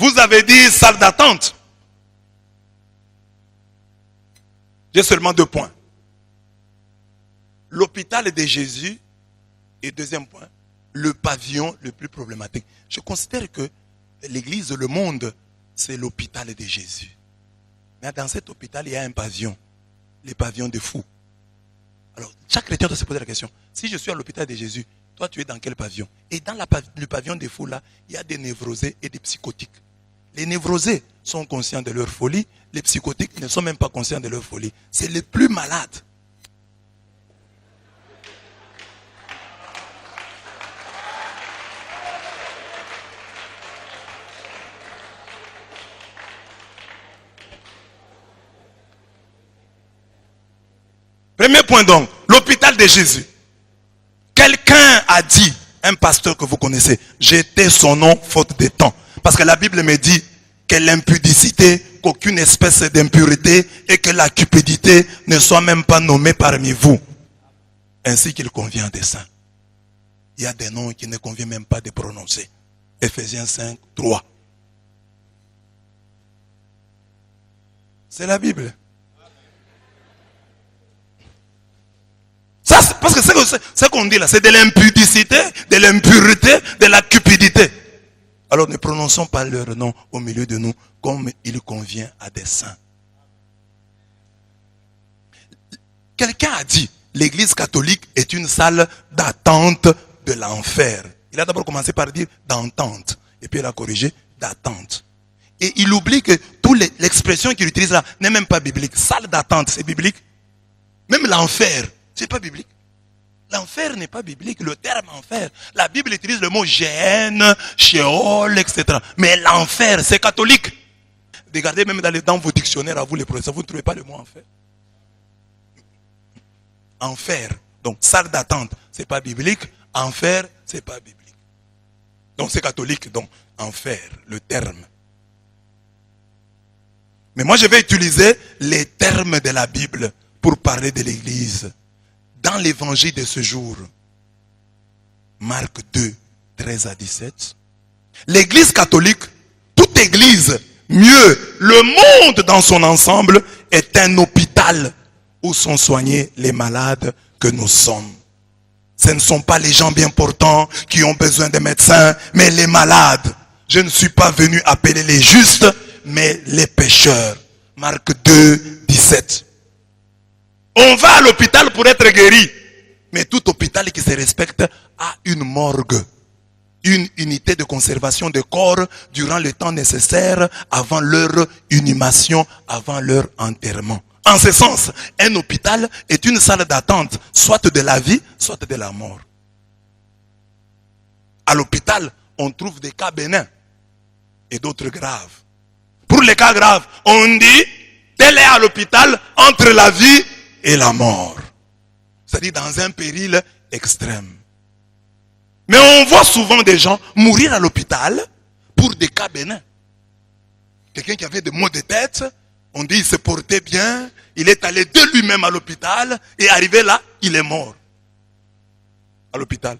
Vous avez dit salle d'attente. J'ai seulement 2 points. L'hôpital de Jésus et deuxième point, le pavillon le plus problématique. Je considère que l'église, le monde, c'est l'hôpital de Jésus. Mais dans cet hôpital, il y a un pavillon. Le pavillon des fous. Alors, chaque chrétien doit se poser la question. Si je suis à l'hôpital de Jésus, toi tu es dans quel pavillon? Et dans le pavillon des fous là, il y a des névrosés et des psychotiques. Les névrosés sont conscients de leur folie. Les psychotiques ne sont même pas conscients de leur folie. C'est les plus malades. Premier point donc, l'hôpital de Jésus. Quelqu'un a dit, un pasteur que vous connaissez, j'étais son nom faute de temps. Parce que la Bible me dit que l'impudicité, qu'aucune espèce d'impureté et que la cupidité ne soit même pas nommée parmi vous. Ainsi qu'il convient des saints. Il y a des noms qui ne convient même pas de prononcer. Ephésiens 5, 3. C'est la Bible. Ça, parce que ce qu'on dit là, c'est de l'impudicité, de l'impureté, de la cupidité. Alors ne prononçons pas leur nom au milieu de nous comme il convient à des saints. Quelqu'un a dit, l'église catholique est une salle d'attente de l'enfer. Il a d'abord commencé par dire d'entente. Et puis il a corrigé d'attente. Et il oublie que l'expression qu'il utilise là n'est même pas biblique. Salle d'attente, c'est biblique. Même l'enfer. C'est pas biblique. L'enfer n'est pas biblique. Le terme enfer, la Bible utilise le mot Géhenne, Sheol, etc. Mais l'enfer, c'est catholique. Regardez même dans vos dictionnaires, à vous les professeurs, vous ne trouvez pas le mot enfer. Enfer, donc salle d'attente, c'est pas biblique. Enfer, c'est pas biblique. Donc c'est catholique, donc enfer, le terme. Mais moi je vais utiliser les termes de la Bible pour parler de l'église. Dans l'évangile de ce jour, Marc 2, 13 à 17, l'église catholique, toute église, mieux, le monde dans son ensemble, est un hôpital où sont soignés les malades que nous sommes. Ce ne sont pas les gens bien portants qui ont besoin de médecins, mais les malades. Je ne suis pas venu appeler les justes, mais les pécheurs. Marc 2, 17. On va à l'hôpital pour être guéri. Mais tout hôpital qui se respecte a une morgue. Une unité de conservation de corps durant le temps nécessaire avant leur inhumation, avant leur enterrement. En ce sens, un hôpital est une salle d'attente, soit de la vie, soit de la mort. À l'hôpital, on trouve des cas bénins et d'autres graves. Pour les cas graves, on dit, tel est à l'hôpital entre la vie et la mort. C'est-à-dire dans un péril extrême. Mais on voit souvent des gens mourir à l'hôpital pour des cas bénins. Quelqu'un qui avait des maux de tête, on dit il se portait bien, il est allé de lui-même à l'hôpital et arrivé là, il est mort. À l'hôpital.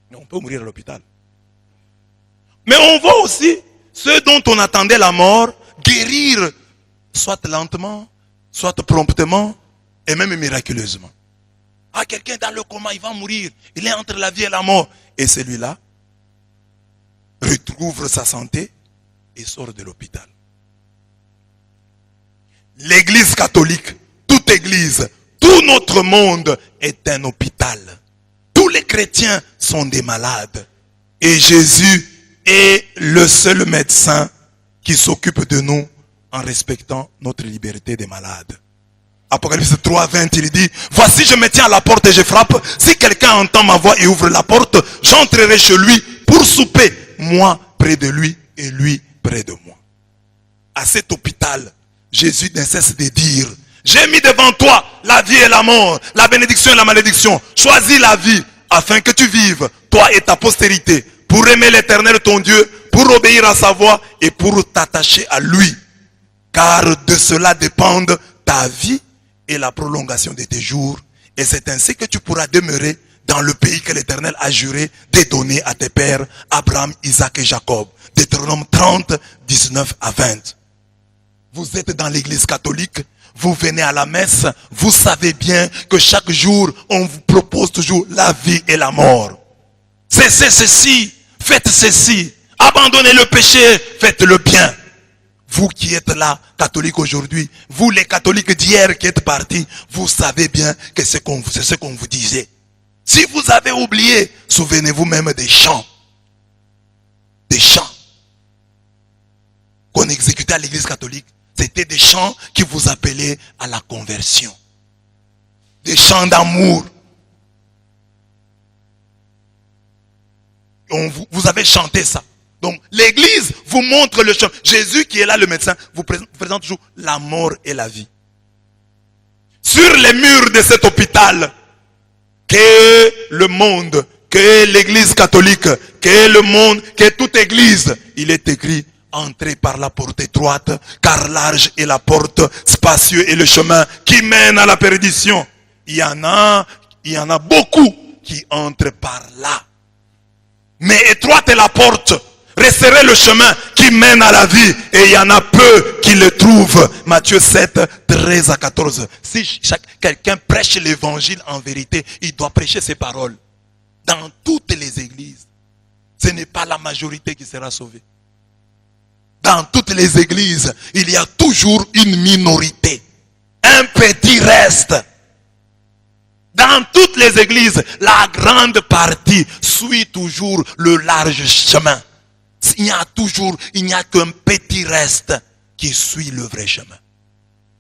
Mais on peut mourir à l'hôpital. Mais on voit aussi ceux dont on attendait la mort guérir, soit lentement, soit promptement, et même miraculeusement. Ah, quelqu'un dans le coma, il va mourir. Il est entre la vie et la mort. Et celui-là retrouve sa santé et sort de l'hôpital. L'église catholique, toute église, tout notre monde est un hôpital. Tous les chrétiens sont des malades. Et Jésus est le seul médecin qui s'occupe de nous en respectant notre liberté des malades. Apocalypse 3, 20, il dit, voici je me tiens à la porte et je frappe. Si quelqu'un entend ma voix et ouvre la porte, j'entrerai chez lui pour souper. Moi près de lui et lui près de moi. À cet hôpital, Jésus ne cesse de dire, j'ai mis devant toi la vie et la mort, la bénédiction et la malédiction. Choisis la vie afin que tu vives, toi et ta postérité, pour aimer l'Éternel ton Dieu, pour obéir à sa voix et pour t'attacher à lui. Car de cela dépendent ta vie et la prolongation de tes jours. Et c'est ainsi que tu pourras demeurer dans le pays que l'Éternel a juré de donner à tes pères, Abraham, Isaac et Jacob. Deutéronome 30, 19 à 20. Vous êtes dans l'église catholique, vous venez à la messe, vous savez bien que chaque jour, on vous propose toujours la vie et la mort. Cessez ceci, faites ceci, abandonnez le péché, faites le bien. Vous qui êtes là, catholiques aujourd'hui, vous les catholiques d'hier qui êtes partis, vous savez bien que c'est ce qu'on vous disait. Si vous avez oublié, souvenez-vous même des chants. Des chants qu'on exécutait à l'église catholique. C'était des chants qui vous appelaient à la conversion. Des chants d'amour. Vous avez chanté ça. Donc l'église vous montre le chemin. Jésus qui est là, le médecin, vous présente toujours la mort et la vie. Sur les murs de cet hôpital, que le monde, que l'église catholique, que le monde, que toute église, il est écrit: entrez par la porte étroite, car large est la porte, spacieux est le chemin qui mène à la perdition. Il y en a beaucoup qui entrent par là. Mais étroite est la porte, resserrez le chemin qui mène à la vie, et il y en a peu qui le trouvent. Matthieu 7, 13 à 14. Si quelqu'un prêche l'évangile en vérité, il doit prêcher ses paroles. Dans toutes les églises, ce n'est pas la majorité qui sera sauvée. Dans toutes les églises, il y a toujours une minorité. Un petit reste. Dans toutes les églises, la grande partie suit toujours le large chemin. Il n'y a qu'un petit reste qui suit le vrai chemin.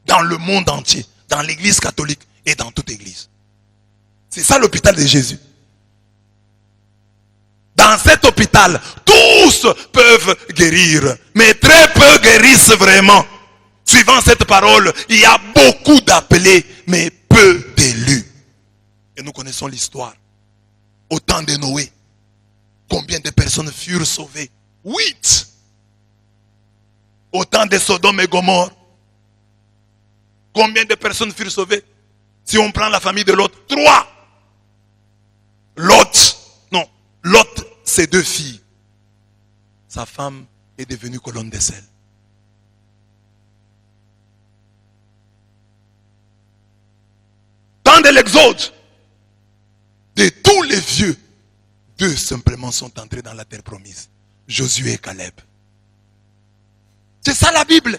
Dans le monde entier, dans l'église catholique et dans toute église. C'est ça l'hôpital de Jésus. Dans cet hôpital, tous peuvent guérir, mais très peu guérissent vraiment. Suivant cette parole, il y a beaucoup d'appelés, mais peu d'élus. Et nous connaissons l'histoire. Au temps de Noé, combien de personnes furent sauvées? 8. Au temps de Sodome et Gomorrhe, combien de personnes furent sauvées? Si on prend la famille de Lot, 3. Lot, ses 2 filles. Sa femme est devenue colonne de sel. Temps de l'Exode, de tous les vieux, 2 simplement sont entrés dans la terre promise. Josué et Caleb. C'est ça la Bible.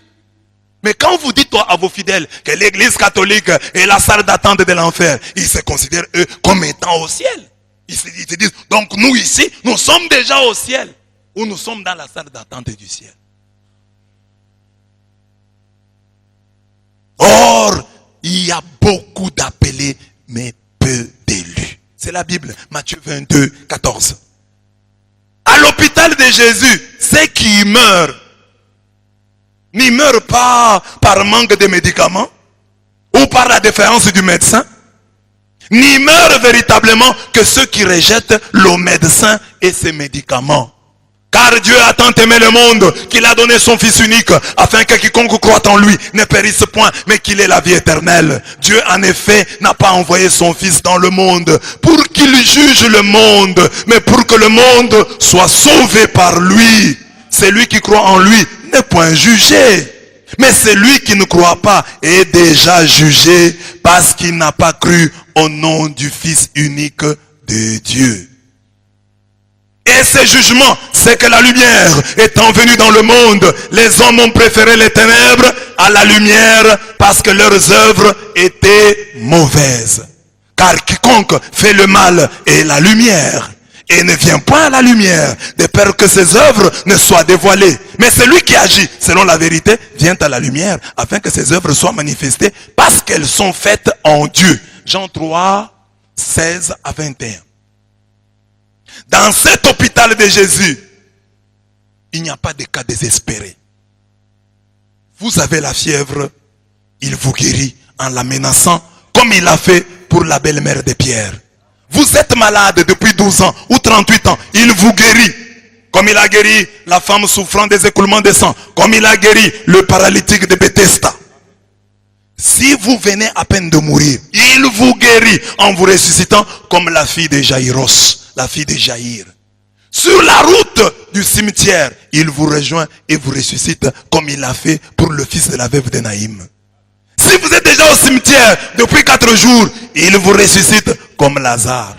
Mais quand vous dites à vos fidèles que l'église catholique est la salle d'attente de l'enfer, ils se considèrent eux comme étant au ciel. Ils se disent, donc nous ici, nous sommes déjà au ciel. Ou nous sommes dans la salle d'attente du ciel. Or, il y a beaucoup d'appelés, mais peu d'élus. C'est la Bible, Matthieu 22, 14. À l'hôpital de Jésus, ceux qui meurent, n'y meurent pas par manque de médicaments ou par la défaillance du médecin, n'y meurent véritablement que ceux qui rejettent le médecin et ses médicaments. Car Dieu a tant aimé le monde qu'il a donné son Fils unique afin que quiconque croit en lui ne périsse point mais qu'il ait la vie éternelle. Dieu en effet n'a pas envoyé son Fils dans le monde pour qu'il juge le monde, mais pour que le monde soit sauvé par lui. Celui qui croit en lui n'est point jugé. Mais celui qui ne croit pas est déjà jugé parce qu'il n'a pas cru au nom du Fils unique de Dieu. Et ce jugement, c'est que la lumière étant venue dans le monde, les hommes ont préféré les ténèbres à la lumière parce que leurs œuvres étaient mauvaises. Car quiconque fait le mal est la lumière et ne vient point à la lumière de peur que ses œuvres ne soient dévoilées. Mais celui qui agit selon la vérité vient à la lumière afin que ses œuvres soient manifestées parce qu'elles sont faites en Dieu. Jean 3, 16 à 21. Dans cet hôpital de Jésus, il n'y a pas de cas désespérés. Vous avez la fièvre, il vous guérit en la menaçant, comme il l'a fait pour la belle-mère de Pierre. Vous êtes malade depuis 12 ans ou 38 ans, il vous guérit. Comme il a guéri la femme souffrant des écoulements de sang, comme il a guéri le paralytique de Bethesda. Si vous venez à peine de mourir, il vous guérit en vous ressuscitant comme la fille de Jaïros, la fille de Jaïr. Sur la route du ciel, cimetière, il vous rejoint et vous ressuscite comme il l'a fait pour le fils de la veuve de Naïm. Si vous êtes déjà au cimetière depuis 4 jours, il vous ressuscite comme Lazare.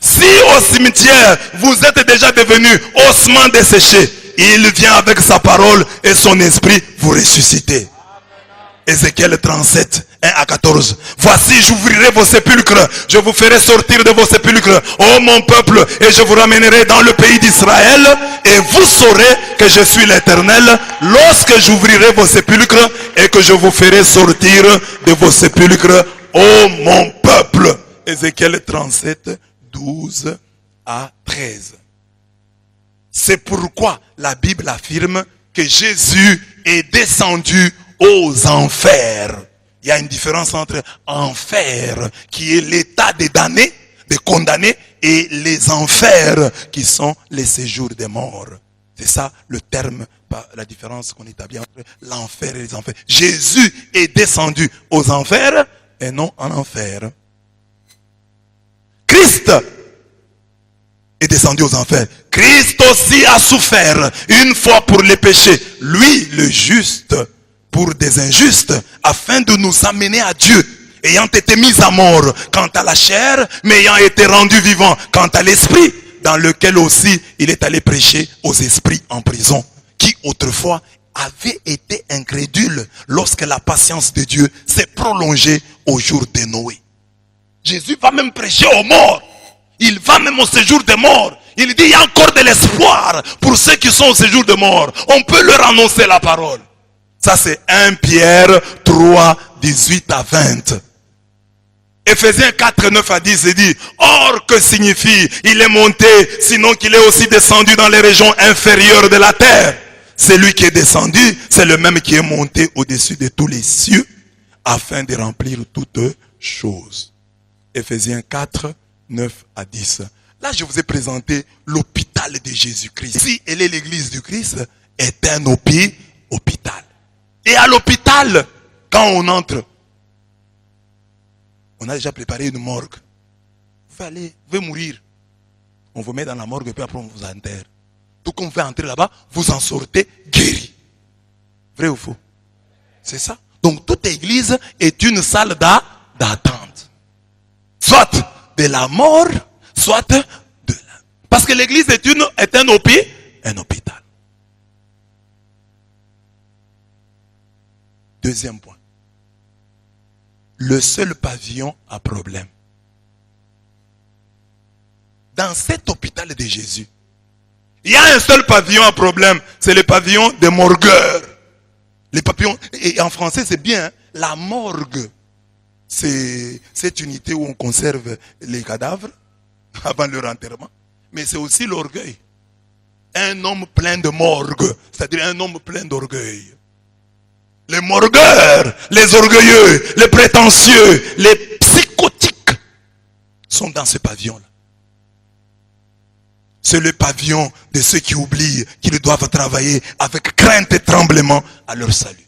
Si au cimetière, vous êtes déjà devenu ossement desséché, il vient avec sa parole et son esprit vous ressusciter. Ézéchiel 37, 1 à 14. Voici, j'ouvrirai vos sépulcres, je vous ferai sortir de vos sépulcres, ô mon peuple, et je vous ramènerai dans le pays d'Israël, et vous saurez que je suis l'Éternel, lorsque j'ouvrirai vos sépulcres, et que je vous ferai sortir de vos sépulcres, ô mon peuple. Ézéchiel 37, 12 à 13. C'est pourquoi la Bible affirme que Jésus est descendu aux enfers. Il y a une différence entre enfer, qui est l'état des damnés, des condamnés, et les enfers, qui sont les séjours des morts. C'est ça le terme, la différence qu'on établit entre l'enfer et les enfers. Jésus est descendu aux enfers et non en enfer. Christ est descendu aux enfers. Christ aussi a souffert une fois pour les péchés. Lui, le juste, pour des injustes, afin de nous amener à Dieu, ayant été mis à mort quant à la chair, mais ayant été rendu vivant quant à l'esprit, dans lequel aussi il est allé prêcher aux esprits en prison, qui autrefois avaient été incrédules lorsque la patience de Dieu s'est prolongée au jour de Noé. Jésus va même prêcher aux morts. Il va même au séjour des morts. Il dit, il y a encore de l'espoir pour ceux qui sont au séjour des morts. On peut leur annoncer la parole. Ça c'est 1 Pierre 3, 18 à 20. Ephésiens 4, 9 à 10, il dit, or que signifie, il est monté, sinon qu'il est aussi descendu dans les régions inférieures de la terre. Celui qui est descendu, c'est le même qui est monté au-dessus de tous les cieux, afin de remplir toutes choses. Ephésiens 4, 9 à 10. Là, je vous ai présenté l'hôpital de Jésus-Christ. Si elle est l'église du Christ, est un hôpital. Et à l'hôpital, quand on entre, on a déjà préparé une morgue. Vous allez mourir. On vous met dans la morgue et puis après on vous enterre. Tout comme vous faites entrer là-bas, vous en sortez guéri. Vrai ou faux? C'est ça. Donc toute église est une salle d'attente. Soit de la mort, soit de la... Parce que l'église est un hôpital. Deuxième point. Le seul pavillon a problème. Dans cet hôpital de Jésus, il y a un seul pavillon à problème. C'est le pavillon des morgueurs. Les papillons, et en français c'est bien, hein, la morgue. C'est cette unité où on conserve les cadavres avant leur enterrement. Mais c'est aussi l'orgueil. Un homme plein de morgue, c'est-à-dire un homme plein d'orgueil. Les morgueurs, les orgueilleux, les prétentieux, les psychotiques sont dans ce pavillon-là. C'est le pavillon de ceux qui oublient qu'ils doivent travailler avec crainte et tremblement à leur salut.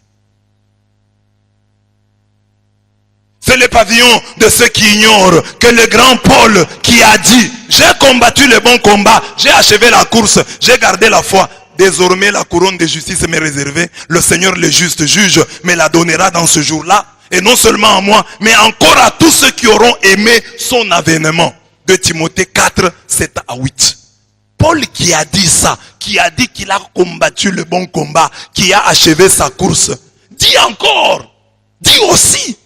C'est le pavillon de ceux qui ignorent que le grand Paul qui a dit « J'ai combattu le bon combat, j'ai achevé la course, j'ai gardé la foi. Désormais la couronne de justice m'est réservée. Le Seigneur le juste juge me la donnera dans ce jour-là. Et non seulement à moi, mais encore à tous ceux qui auront aimé son avènement. » De Timothée 4, 7 à 8. Paul qui a dit ça, qui a dit qu'il a combattu le bon combat, qui a achevé sa course, dit encore, dit aussi,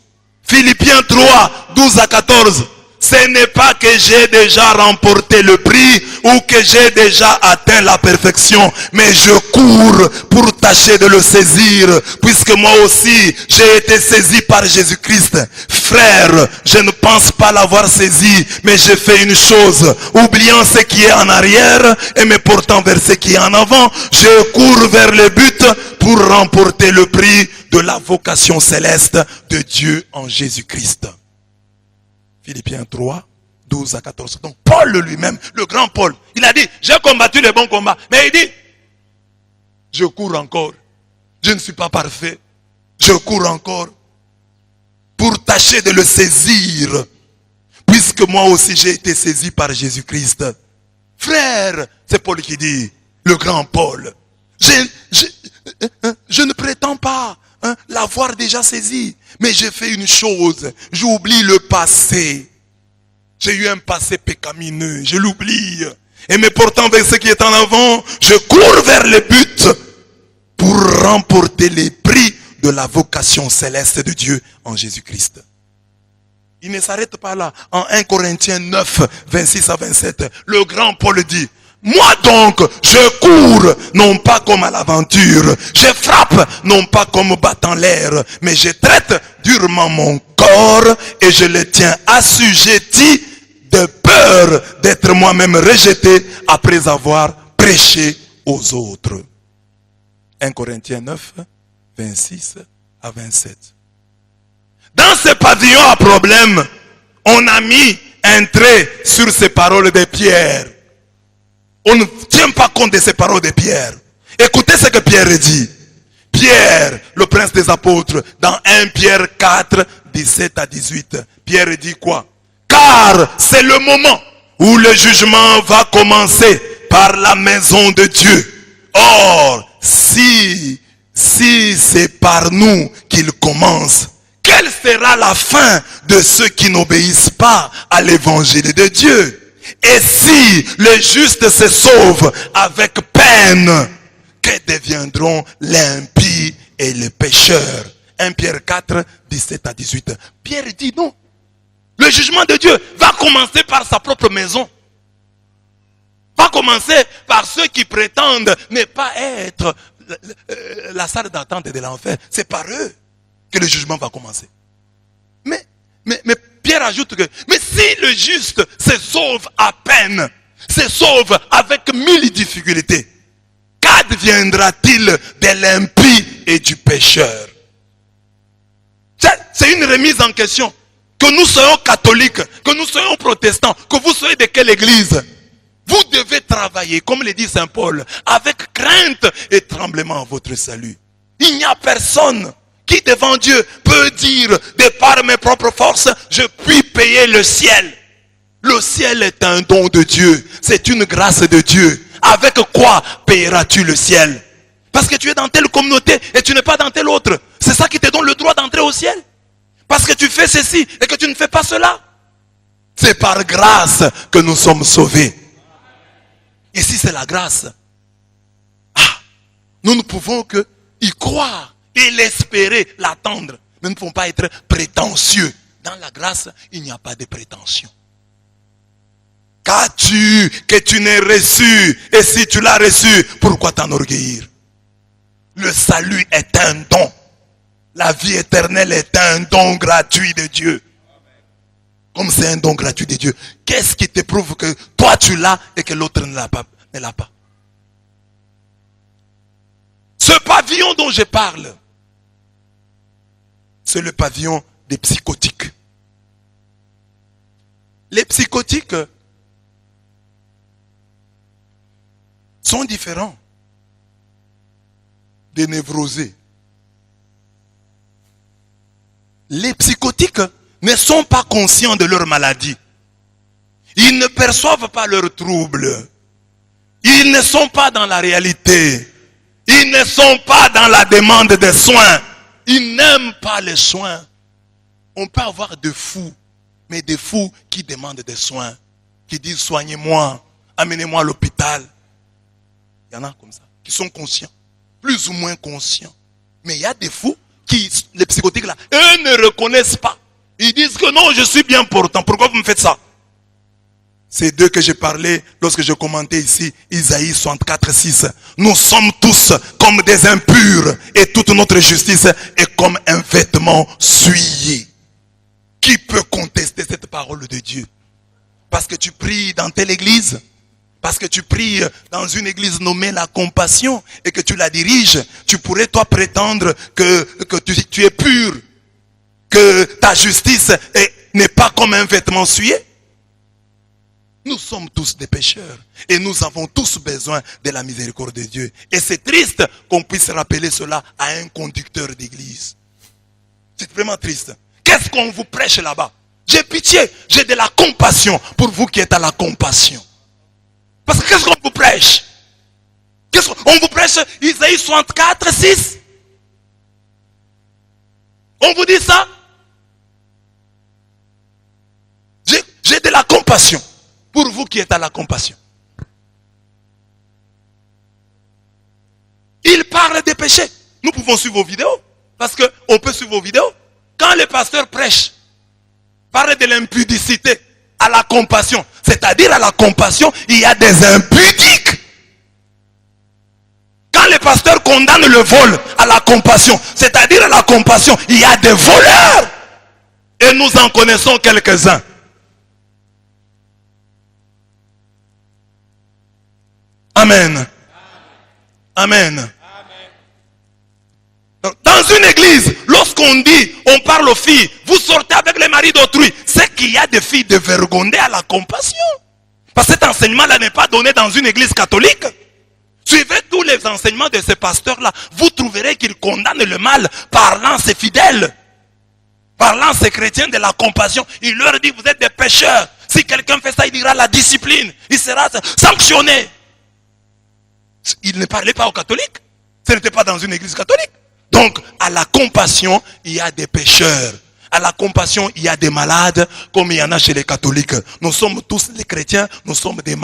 Philippiens 3, 12 à 14, ce n'est pas que j'ai déjà remporté le prix ou que j'ai déjà atteint la perfection, mais je cours pour tâcher de le saisir, puisque moi aussi j'ai été saisi par Jésus-Christ. Frère, je ne pense pas l'avoir saisi, mais j'ai fait une chose, oubliant ce qui est en arrière et me portant vers ce qui est en avant, je cours vers le but pour remporter le prix de la vocation céleste de Dieu en Jésus-Christ. Philippiens 3, 12 à 14. Donc Paul lui-même, le grand Paul, il a dit, j'ai combattu le bon combat. Mais il dit, je cours encore. Je ne suis pas parfait. Je cours encore pour tâcher de le saisir. Puisque moi aussi j'ai été saisi par Jésus-Christ. Frère, C'est Paul qui dit, le grand Paul. Je ne prétends pas l'avoir déjà saisi, mais j'ai fait une chose, j'oublie le passé. J'ai eu un passé pécamineux, je l'oublie. Et me portant vers ce qui est en avant, je cours vers le but pour remporter les prix de la vocation céleste de Dieu en Jésus-Christ. Il ne s'arrête pas là. En 1 Corinthiens 9, 26 à 27, le grand Paul dit, moi donc, je cours, non pas comme à l'aventure. Je frappe, non pas comme battant l'air. Mais je traite durement mon corps et je le tiens assujetti de peur d'être moi-même rejeté après avoir prêché aux autres. 1 Corinthiens 9, 26 à 27. Dans ce pavillon à problème, on a mis un trait sur ces paroles de Pierre. On ne tient pas compte de ces paroles de Pierre. Écoutez ce que Pierre dit. Pierre, le prince des apôtres, dans 1 Pierre 4, 17 à 18. Pierre dit quoi? Car c'est le moment où le jugement va commencer par la maison de Dieu. Or, si c'est par nous qu'il commence, quelle sera la fin de ceux qui n'obéissent pas à l'évangile de Dieu? Et si le juste se sauve avec peine, que deviendront l'impie et les pécheurs? 1 Pierre 4, 17 à 18. Pierre dit non. Le jugement de Dieu va commencer par sa propre maison. Va commencer par ceux qui prétendent ne pas être la salle d'attente de l'enfer. C'est par eux que le jugement va commencer. Mais Pierre ajoute que, mais si le juste se sauve à peine, se sauve avec 1000 difficultés, qu'adviendra-t-il de l'impie et du pécheur? C'est une remise en question. Que nous soyons catholiques, que nous soyons protestants, que vous soyez de quelle église, vous devez travailler, comme le dit Saint Paul, avec crainte et tremblement à votre salut. Il n'y a personne qui devant Dieu peut dire, de par mes propres forces, je puis payer le ciel. Le ciel est un don de Dieu, c'est une grâce de Dieu. Avec quoi payeras-tu le ciel? Parce que tu es dans telle communauté et tu n'es pas dans telle autre. C'est ça qui te donne le droit d'entrer au ciel? Parce que tu fais ceci et que tu ne fais pas cela? C'est par grâce que nous sommes sauvés. Et si c'est la grâce, nous ne pouvons que y croire et l'espérer, l'attendre. Nous ne pouvons pas être prétentieux. Dans la grâce, il n'y a pas de prétention. Qu'as-tu que tu n'aies reçu? Et si tu l'as reçu, pourquoi t'enorgueillir? Le salut est un don. La vie éternelle est un don gratuit de Dieu. Comme c'est un don gratuit de Dieu, qu'est-ce qui te prouve que toi tu l'as et que l'autre ne l'a pas? Ce pavillon dont je parle, c'est le pavillon des psychotiques. Les psychotiques sont différents des névrosés. Les psychotiques ne sont pas conscients de leur maladie. Ils ne perçoivent pas leurs troubles. Ils ne sont pas dans la réalité. Ils ne sont pas dans la demande des soins. Ils n'aiment pas les soins. On peut avoir des fous, mais des fous qui demandent des soins, qui disent soignez-moi, amenez-moi à l'hôpital. Il y en a comme ça, qui sont conscients, plus ou moins conscients. Mais il y a des fous qui, les psychotiques là, eux ne reconnaissent pas. Ils disent que non, je suis bien portant. Pourquoi vous me faites ça? C'est d'eux que j'ai parlé lorsque je commentais ici Isaïe 64, 6. Nous sommes tous comme des impurs et toute notre justice est comme un vêtement souillé. Qui peut contester cette parole de Dieu? Parce que tu pries dans telle église, parce que tu pries dans une église nommée la compassion et que tu la diriges, tu pourrais toi prétendre que tu es pur, que ta justice n'est pas comme un vêtement souillé. Nous sommes tous des pécheurs et nous avons tous besoin de la miséricorde de Dieu. Et c'est triste qu'on puisse rappeler cela à un conducteur d'église. C'est vraiment triste. Qu'est-ce qu'on vous prêche là-bas? J'ai pitié, j'ai de la compassion pour vous qui êtes à la compassion. Parce que qu'est-ce qu'on vous prêche? Qu'est-ce qu'on vous prêche? Isaïe 64, 6. On vous dit ça? J'ai de la compassion pour vous qui êtes à la compassion. Il parle des péchés. Nous pouvons suivre vos vidéos. Parce qu'on peut suivre vos vidéos. Quand les pasteurs prêchent, parlent de l'impudicité à la compassion. C'est-à-dire à la compassion, il y a des impudiques. Quand les pasteurs condamnent le vol à la compassion, c'est-à-dire à la compassion, il y a des voleurs. Et nous en connaissons quelques-uns. Amen. Amen. Dans une église, lorsqu'on dit, on parle aux filles, vous sortez avec les maris d'autrui, c'est qu'il y a des filles dévergondées à la compassion. Parce que cet enseignement-là n'est pas donné dans une église catholique. Suivez tous les enseignements de ces pasteurs-là. Vous trouverez qu'ils condamnent le mal, parlant ces fidèles, parlant ces chrétiens de la compassion. Il leur dit, vous êtes des pécheurs. Si quelqu'un fait ça, il dira la discipline. Il sera sanctionné. Il ne parlait pas aux catholiques. Ce n'était pas dans une église catholique. Donc, à la compassion, il y a des pécheurs. À la compassion, il y a des malades, comme il y en a chez les catholiques. Nous sommes tous les chrétiens, nous sommes des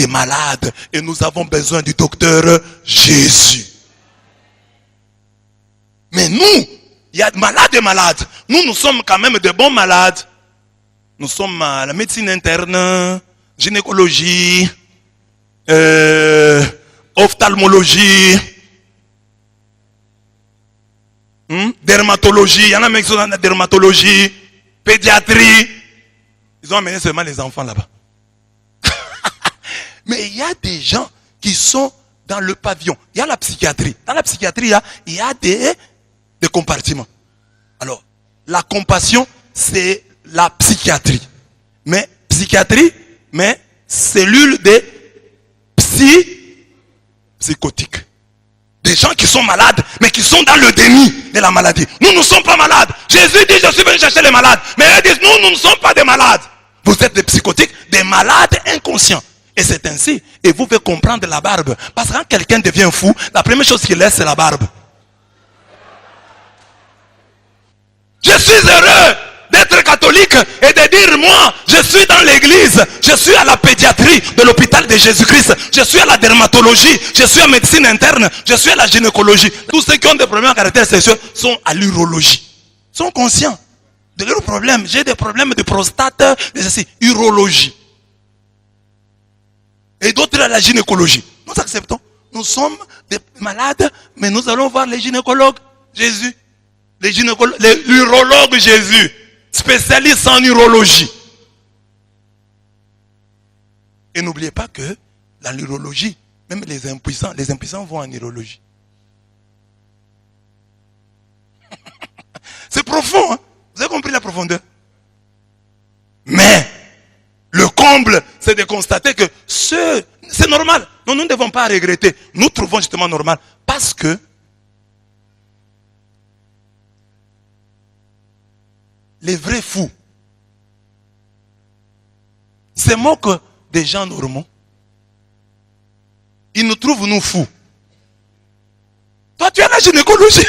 malades. Et nous avons besoin du docteur Jésus. Mais nous, il y a malades et malades. Nous sommes quand même de bons malades. Nous sommes à la médecine interne, gynécologie, ophtalmologie, dermatologie. Il y en a même qui sont dans la dermatologie, pédiatrie. Ils ont amené seulement les enfants là-bas. Mais il y a des gens qui sont dans le pavillon. Il y a la psychiatrie. Dans la psychiatrie, il y a des compartiments. Alors, la compassion, c'est la psychiatrie. Mais psychiatrie, mais cellule des psychotiques. Des gens qui sont malades, mais qui sont dans le déni de la maladie. Nous ne sommes pas malades. Jésus dit, je suis venu chercher les malades. Mais eux disent, nous ne sommes pas des malades. Vous êtes des psychotiques, des malades inconscients. Et c'est ainsi. Et vous pouvez comprendre la barbe. Parce que quand quelqu'un devient fou, la première chose qu'il laisse, c'est la barbe. Je suis heureux d'être catholique et de dire, moi, je suis dans l'église, je suis à la pédiatrie de l'hôpital de Jésus-Christ, je suis à la dermatologie, je suis à la médecine interne, je suis à la gynécologie. Tous ceux qui ont des problèmes à caractère sexuel sont à l'urologie. Ils sont conscients de leurs problèmes. J'ai des problèmes de prostate, de ceci, urologie. Et d'autres à la gynécologie. Nous acceptons. Nous sommes des malades, mais nous allons voir les gynécologues. Jésus. L'urologue Jésus, spécialiste en urologie. Et n'oubliez pas que la urologie, même les impuissants vont en urologie. C'est profond, hein? Vous avez compris la profondeur? Mais, le comble, c'est de constater que c'est normal. Nous ne devons pas regretter. Nous trouvons justement normal. Parce que les vrais fous se moquent des gens normaux. Ils nous trouvent nous fous. Toi tu es à la gynécologie.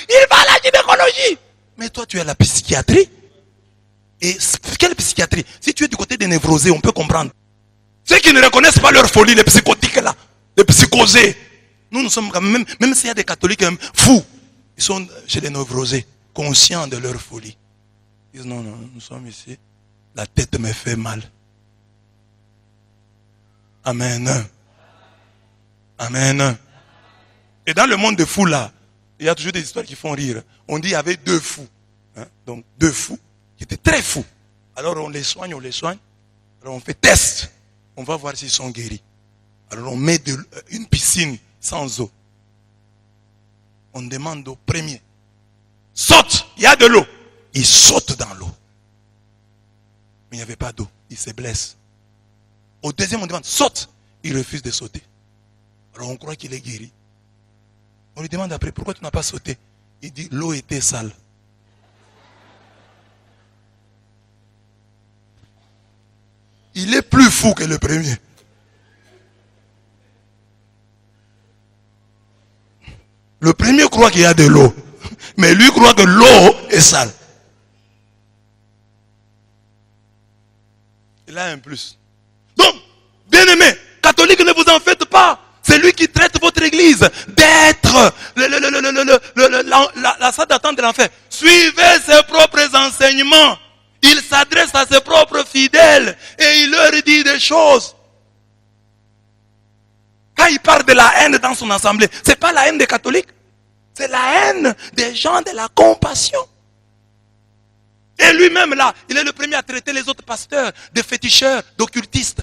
Il va à la gynécologie. Mais toi tu es à la psychiatrie. Et quelle psychiatrie? Si tu es du côté des névrosés, on peut comprendre. Ceux qui ne reconnaissent pas leur folie, les psychotiques là, les psychosés. Nous sommes quand même s'il y a des catholiques fous, ils sont chez les névrosés, conscients de leur folie. Ils disent non, nous sommes ici, la tête me fait mal. Amen. Amen. Et dans le monde des fous là, il y a toujours des histoires qui font rire. On dit qu'il y avait deux fous. Hein? Donc deux fous qui étaient très fous. Alors on les soigne. Alors on fait test. On va voir s'ils sont guéris. Alors on met une piscine sans eau. On demande au premier. Saute, il y a de l'eau. Il saute dans l'eau. Mais il n'y avait pas d'eau. Il se blesse. Au deuxième, on demande, saute. Il refuse de sauter. Alors on croit qu'il est guéri. On lui demande après, pourquoi tu n'as pas sauté? Il dit, l'eau était sale. Il est plus fou que le premier. Le premier croit qu'il y a de l'eau. Mais lui croit que l'eau est sale. Il a un plus. Donc, bien-aimés, catholiques, ne vous en faites pas. C'est lui qui traite votre église d'être la salle d'attente de l'enfer. Suivez ses propres enseignements. Il s'adresse à ses propres fidèles et il leur dit des choses. Quand il parle de la haine dans son assemblée, ce n'est pas la haine des catholiques. C'est la haine des gens de la compassion. Et lui-même là, il est le premier à traiter les autres pasteurs de féticheurs, d'occultistes.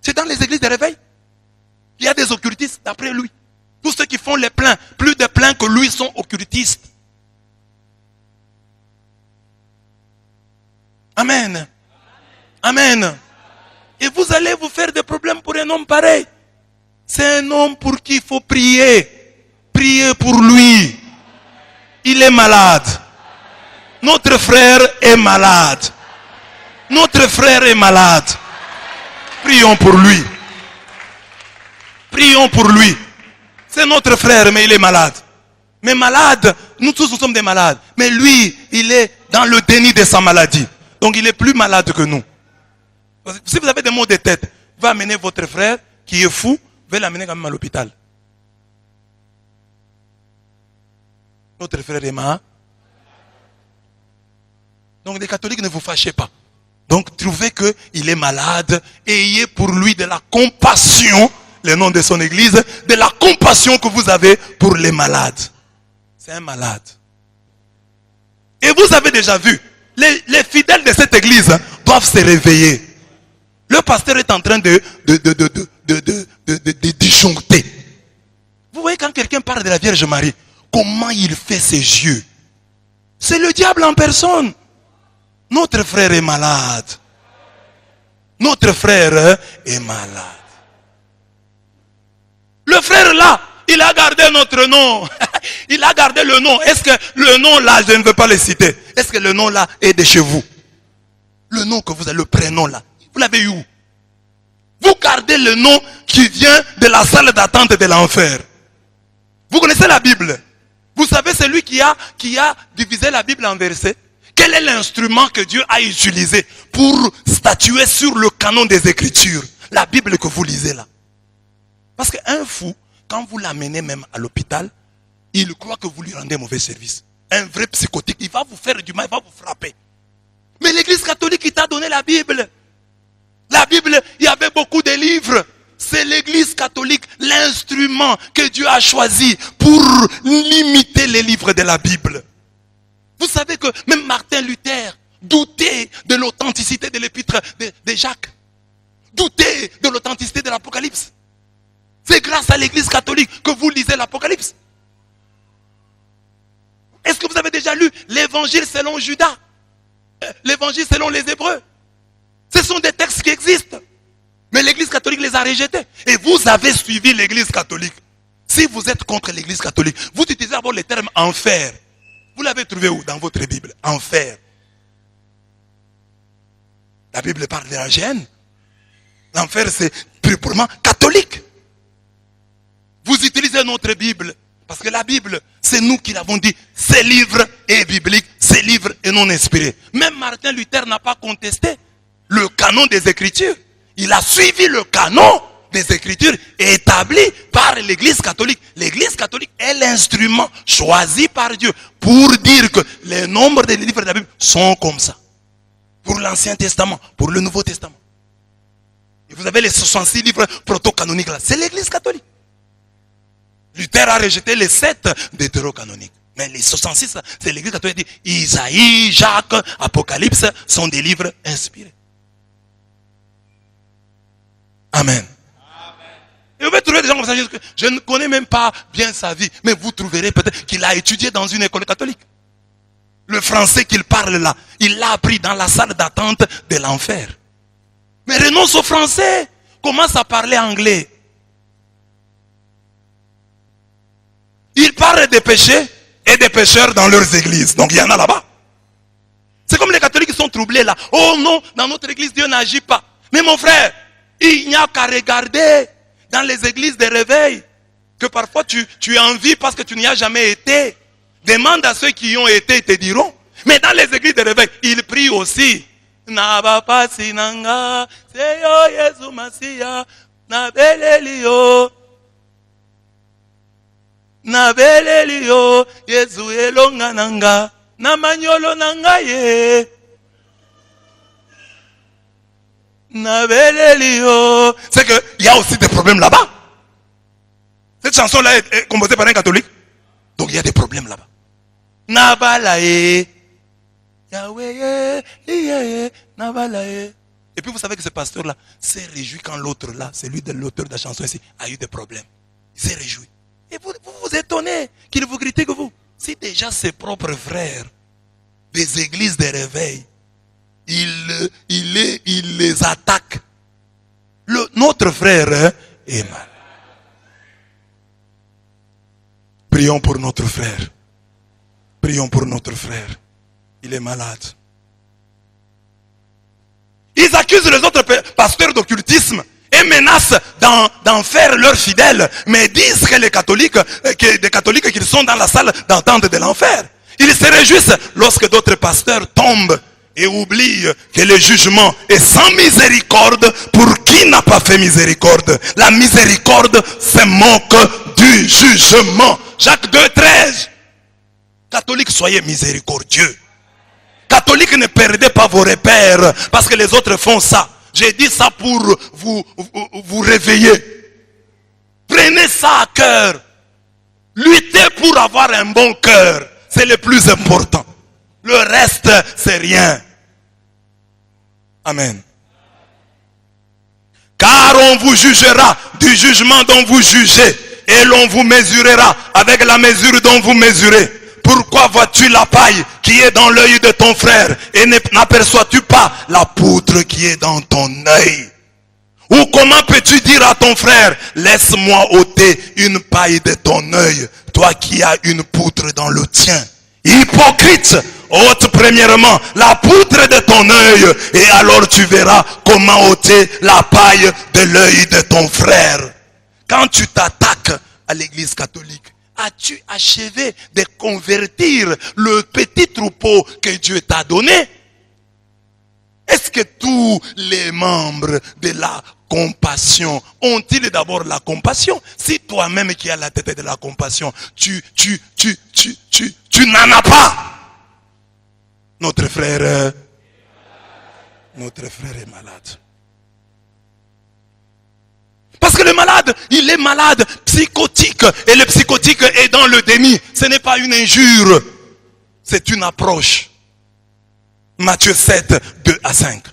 C'est dans les églises de réveil. Il y a des occultistes d'après lui. Tous ceux qui font les pleins, plus de pleins que lui sont occultistes. Amen. Amen. Et vous allez vous faire des problèmes pour un homme pareil. C'est un homme pour qui il faut prier. Priez pour lui. Il est malade. Notre frère est malade. Notre frère est malade. Prions pour lui. Prions pour lui. C'est notre frère, mais il est malade. Mais malade, nous tous nous sommes des malades. Mais lui, il est dans le déni de sa maladie. Donc il est plus malade que nous. Si vous avez des maux de tête, vous amenez votre frère qui est fou, vous allez l'amener quand même à l'hôpital. Notre frère est malade. Donc les catholiques, ne vous fâchez pas. Donc trouvez qu'il est malade et ayez pour lui de la compassion, le nom de son église, de la compassion que vous avez pour les malades. C'est un malade. Et vous avez déjà vu, les fidèles de cette église doivent se réveiller. Le pasteur est en train de disjoncter. Vous voyez quand quelqu'un parle de la Vierge Marie, comment il fait ses yeux. C'est le diable en personne. Notre frère est malade. Notre frère est malade. Le frère là, il a gardé notre nom. Il a gardé le nom. Est-ce que le nom là, je ne veux pas le citer. Est-ce que le nom là est de chez vous? Le nom que vous avez, le prénom là, vous l'avez eu où? Vous gardez le nom qui vient de la salle d'attente de l'enfer. Vous connaissez la Bible. Vous savez celui qui a divisé la Bible en versets. Quel est l'instrument que Dieu a utilisé pour statuer sur le canon des Écritures? La Bible que vous lisez là. Parce qu'un fou, quand vous l'amenez même à l'hôpital, il croit que vous lui rendez mauvais service. Un vrai psychotique, il va vous faire du mal, il va vous frapper. Mais l'église catholique, il t'a donné la Bible. La Bible, il y avait beaucoup de livres. C'est l'église catholique, l'instrument que Dieu a choisi pour limiter les livres de la Bible. Vous savez que même Martin Luther doutait de l'authenticité de l'épître de Jacques. Doutait de l'authenticité de l'Apocalypse. C'est grâce à l'église catholique que vous lisez l'Apocalypse. Est-ce que vous avez déjà lu l'évangile selon Judas? L'évangile selon les Hébreux? Ce sont des textes qui existent. Mais l'église catholique les a rejetés. Et vous avez suivi l'église catholique. Si vous êtes contre l'église catholique, vous utilisez d'abord le terme enfer. Vous l'avez trouvé où dans votre Bible? Enfer. La Bible parle de la gêne. L'enfer, c'est purement catholique. Vous utilisez notre Bible. Parce que la Bible, c'est nous qui l'avons dit. Ce livre est biblique, ce livre est non inspiré. Même Martin Luther n'a pas contesté le canon des Écritures. Il a suivi le canon des Écritures établi par l'Église catholique. L'Église catholique est l'instrument choisi par Dieu pour dire que les nombres des livres de la Bible sont comme ça. Pour l'Ancien Testament, pour le Nouveau Testament. Et vous avez les 66 livres proto-canoniques là. C'est l'Église catholique. Luther a rejeté les 7 deutérocanoniques. Mais les 66, c'est l'Église catholique qui dit Isaïe, Jacques, Apocalypse sont des livres inspirés. Amen. Et vous pouvez trouver des gens comme ça. Je ne connais même pas bien sa vie. Mais vous trouverez peut-être qu'il a étudié dans une école catholique. Le français qu'il parle là, il l'a appris dans la salle d'attente de l'enfer. Mais renonce au français. Commence à parler anglais. Il parle des péchés et des pécheurs dans leurs églises. Donc il y en a là-bas. C'est comme les catholiques qui sont troublés là. Oh non, dans notre église, Dieu n'agit pas. Mais mon frère, il n'y a qu'à regarder dans les églises de réveil. que parfois tu envies parce que tu n'y as jamais été. Demande à ceux qui y ont été, ils te diront. Mais dans les églises de réveil, ils prient aussi. Naba sinanga, seyo Yesu Masia, nabelelio. Nabelelio, Yesu elonga nanga, namanyolo nanga ye. Nabelelio. C'est qu'il y a aussi des problèmes là-bas. Cette chanson-là est composée par un catholique. Donc il y a des problèmes là-bas. Nabalaye. Yahweh, Nabalaye. Et puis vous savez que ce pasteur-là s'est réjoui quand l'autre là, celui de l'auteur de la chanson ici, a eu des problèmes. Il s'est réjoui. Et vous vous étonnez qu'il vous critique vous. Si déjà ses propres frères des églises de réveil, il les attaque. Notre frère est mal. Prions pour notre frère. Prions pour notre frère. Il est malade. Ils accusent les autres pasteurs d'occultisme et menacent d'en faire leurs fidèles, mais disent que les catholiques, des catholiques qu'ils sont dans la salle d'attente de l'enfer. Ils se réjouissent lorsque d'autres pasteurs tombent et oublient que le jugement est sans miséricorde pour qui n'a pas fait miséricorde. La miséricorde se moque du jugement. Jacques 2,13. Catholiques, soyez miséricordieux. Catholiques, ne perdez pas vos repères parce que les autres font ça. J'ai dit ça pour vous réveiller. Prenez ça à cœur. Luttez pour avoir un bon cœur. C'est le plus important. Le reste, c'est rien. Amen. Car on vous jugera du jugement dont vous jugez et l'on vous mesurera avec la mesure dont vous mesurez. Pourquoi vois-tu la paille qui est dans l'œil de ton frère et n'aperçois-tu pas la poutre qui est dans ton œil? Ou comment peux-tu dire à ton frère, laisse-moi ôter une paille de ton œil, toi qui as une poutre dans le tien? Hypocrite, ôte premièrement la poutre de ton œil et alors tu verras comment ôter la paille de l'œil de ton frère. Quand tu t'attaques à l'église catholique, as-tu achevé de convertir le petit troupeau que Dieu t'a donné? Est-ce que tous les membres de la compassion ont-ils d'abord la compassion? Si toi-même qui as la tête de la compassion, tu n'en as pas. Notre frère est malade. Parce que le malade, il est malade, psychotique. Et le psychotique est dans le déni. Ce n'est pas une injure. C'est une approche. Matthieu 7, 2 à 5.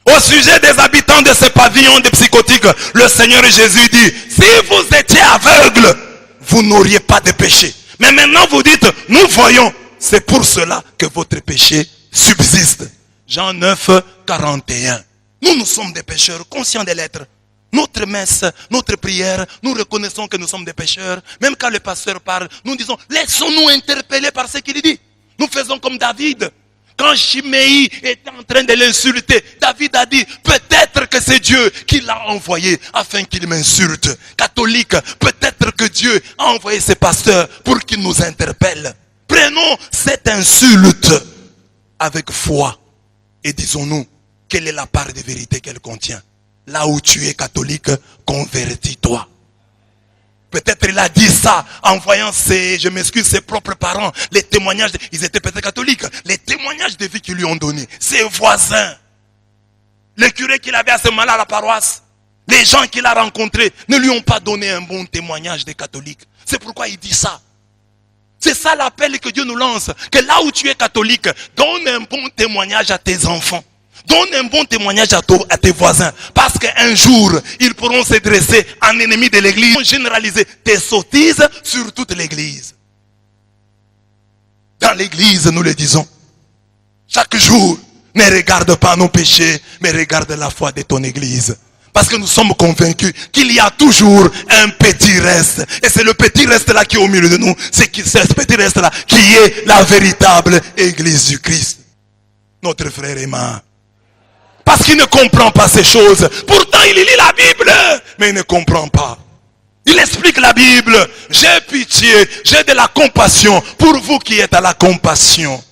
Au sujet des habitants de ce pavillon de psychotiques, le Seigneur Jésus dit, si vous étiez aveugle, vous n'auriez pas de péché. Mais maintenant vous dites, nous voyons. C'est pour cela que votre péché subsiste. Jean 9, 41. Nous sommes des pécheurs, conscients de l'être. Notre messe, notre prière, nous reconnaissons que nous sommes des pécheurs. Même quand le pasteur parle, nous disons, laissons-nous interpeller par ce qu'il dit. Nous faisons comme David. Quand Chiméi était en train de l'insulter, David a dit, peut-être que c'est Dieu qui l'a envoyé afin qu'il m'insulte. Catholique, peut-être que Dieu a envoyé ses pasteurs pour qu'ils nous interpellent. Prenons cette insulte avec foi et disons-nous, quelle est la part de vérité qu'elle contient? Là où tu es catholique, convertis-toi. Peut-être il a dit ça en voyant ses propres parents, les témoignages, ils étaient peut-être catholiques, les témoignages de vie qu'ils lui ont donnés, ses voisins, le curé qu'il avait à ce moment-là à la paroisse, les gens qu'il a rencontrés ne lui ont pas donné un bon témoignage des catholiques. C'est pourquoi il dit ça. C'est ça l'appel que Dieu nous lance, que là où tu es catholique, donne un bon témoignage à tes enfants. Donne un bon témoignage à tes voisins. Parce qu'un jour, ils pourront se dresser en ennemis de l'église. Généraliser tes sottises sur toute l'église. Dans l'église, nous le disons. Chaque jour, ne regarde pas nos péchés, mais regarde la foi de ton église. Parce que nous sommes convaincus qu'il y a toujours un petit reste. Et c'est le petit reste là qui est au milieu de nous. C'est ce petit reste là qui est la véritable église du Christ. Notre frère aimant. Parce qu'il ne comprend pas ces choses. Pourtant il lit la Bible, mais il ne comprend pas. Il explique la Bible. J'ai pitié, j'ai de la compassion pour vous qui êtes à la compassion.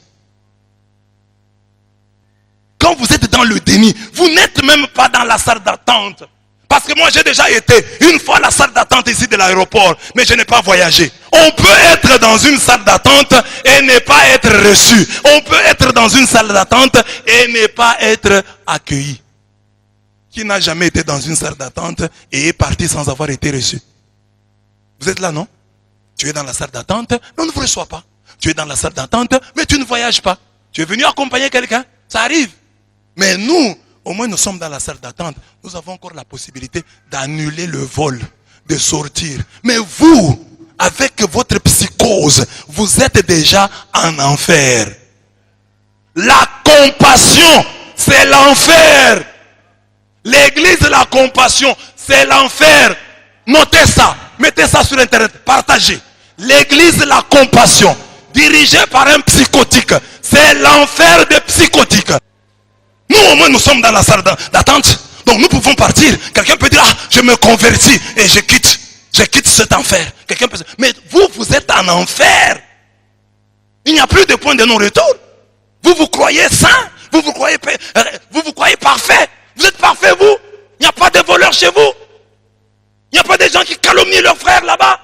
Quand vous êtes dans le déni, vous n'êtes même pas dans la salle d'attente. Parce que moi j'ai déjà été une fois à la salle d'attente ici de l'aéroport, mais je n'ai pas voyagé. On peut être dans une salle d'attente et ne pas être reçu. On peut être dans une salle d'attente et ne pas être accueilli. Qui n'a jamais été dans une salle d'attente et est parti sans avoir été reçu? Vous êtes là, non? Tu es dans la salle d'attente, mais on ne vous reçoit pas. Tu es dans la salle d'attente, mais tu ne voyages pas. Tu es venu accompagner quelqu'un, ça arrive. Mais nous, au moins nous sommes dans la salle d'attente. Nous avons encore la possibilité d'annuler le vol, de sortir. Mais vous, avec votre psychose, vous êtes déjà en enfer. La compassion, c'est l'enfer. L'église de la compassion, c'est l'enfer. Notez ça, mettez ça sur internet, partagez. L'église de la compassion, dirigée par un psychotique, c'est l'enfer des psychotiques. Nous au moins nous sommes dans la salle d'attente, donc nous pouvons partir. Quelqu'un peut dire, ah, je me convertis et je quitte cet enfer. Quelqu'un peut dire, mais vous êtes en enfer. Il n'y a plus de point de non-retour. Vous vous croyez saint, vous vous croyez parfait. Vous êtes parfait, vous. Il n'y a pas de voleurs chez vous. Il n'y a pas de gens qui calomnient leurs frères là-bas.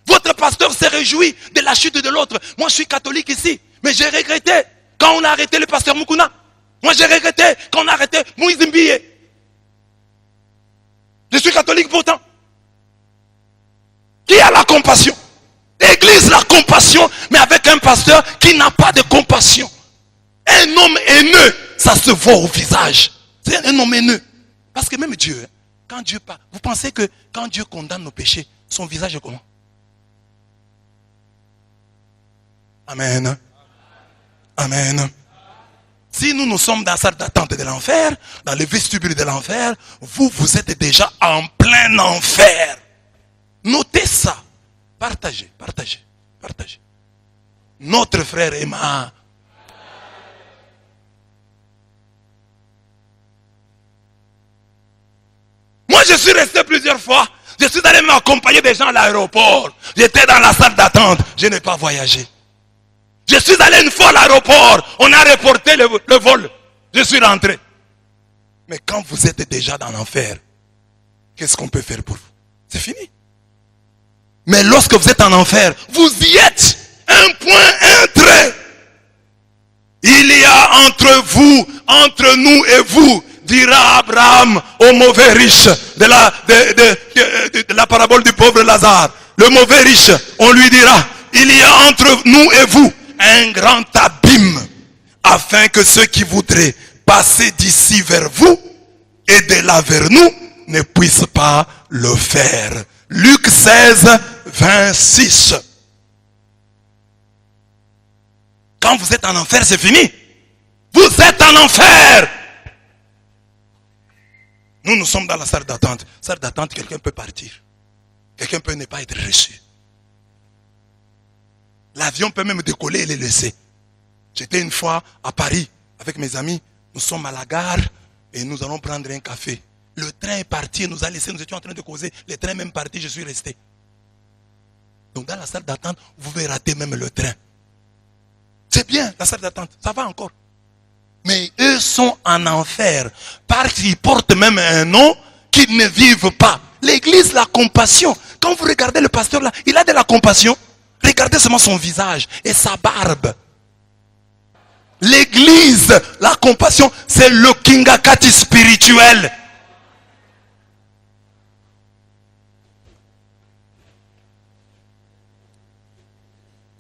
Votre pasteur s'est réjoui de la chute de l'autre. Moi, je suis catholique ici. Mais j'ai regretté quand on a arrêté le pasteur Mukuna. Moi, j'ai regretté quand on a arrêté Moïse Mbiye. Je suis catholique pourtant. Qui a la compassion? L'église, la compassion, mais avec un pasteur qui n'a pas de compassion. Un homme haineux, ça se voit au visage. C'est un homme haineux. Parce que même Dieu, quand Dieu parle, vous pensez que quand Dieu condamne nos péchés, son visage est comment? Amen. Amen. Si nous sommes dans la salle d'attente de l'enfer, dans le vestibule de l'enfer, vous êtes déjà en plein enfer. Notez ça. Partagez. Notre frère Emma. Moi, je suis resté plusieurs fois. Je suis allé m'accompagner des gens à l'aéroport. J'étais dans la salle d'attente. Je n'ai pas voyagé. Je suis allé une fois à l'aéroport. On a reporté le vol. Je suis rentré. Mais quand vous êtes déjà dans l'enfer, qu'est-ce qu'on peut faire pour vous? C'est fini. Mais lorsque vous êtes en enfer, vous y êtes. Un point, un trait. Il y a entre nous et vous, dira Abraham au mauvais riche de la parabole du pauvre Lazare. Le mauvais riche, on lui dira, il y a entre nous et vous un grand abîme, afin que ceux qui voudraient passer d'ici vers vous et de là vers nous ne puissent pas le faire. Luc 16, 26. Quand vous êtes en enfer, c'est fini. Vous êtes en enfer. Nous sommes dans la salle d'attente. Salle d'attente, quelqu'un peut partir. Quelqu'un peut ne pas être reçu. L'avion peut même décoller et les laisser. J'étais une fois à Paris avec mes amis. Nous sommes à la gare et nous allons prendre un café. Le train est parti et nous a laissé. Nous étions en train de causer. Le train est même parti, je suis resté. Donc dans la salle d'attente, vous pouvez rater même le train. C'est bien, la salle d'attente. Ça va encore. Mais eux sont en enfer. Parce qu'ils portent même un nom qu'ils ne vivent pas. L'église, la compassion. Quand vous regardez le pasteur là, il a de la compassion. Regardez seulement son visage et sa barbe. L'église, la compassion, c'est le kingakati spirituel.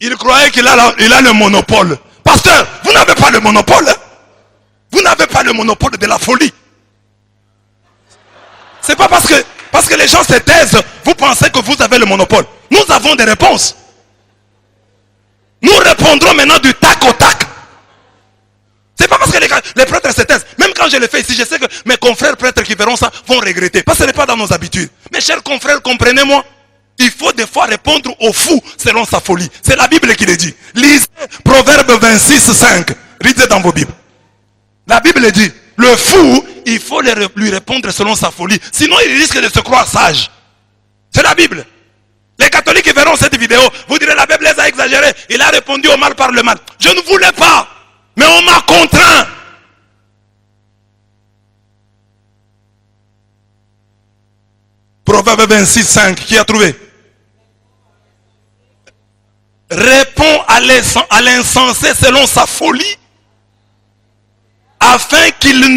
Il croyait qu'il a le monopole. Pasteur, vous n'avez pas le monopole. Hein? Vous n'avez pas le monopole de la folie. C'est pas parce que les gens se taisent, vous pensez que vous avez le monopole. Nous avons des réponses. Nous répondrons maintenant du tac au tac. C'est pas parce que les prêtres se taisent. Même quand je le fais ici, je sais que mes confrères prêtres qui verront ça vont regretter. Parce que ce n'est pas dans nos habitudes. Mes chers confrères, comprenez-moi. Il faut des fois répondre au fou selon sa folie. C'est la Bible qui le dit. Lisez Proverbe 26, 5. Lisez dans vos Bibles. La Bible dit, le fou, il faut lui répondre selon sa folie. Sinon, il risque de se croire sage. C'est la Bible. Les catholiques qui verront cette vidéo, vous direz la Bible les a exagérés. Il a répondu au mal par le mal. Je ne voulais pas, mais on m'a contraint. Proverbe 26, 5, qui a trouvé? Réponds à l'insensé selon sa folie, afin qu'il ne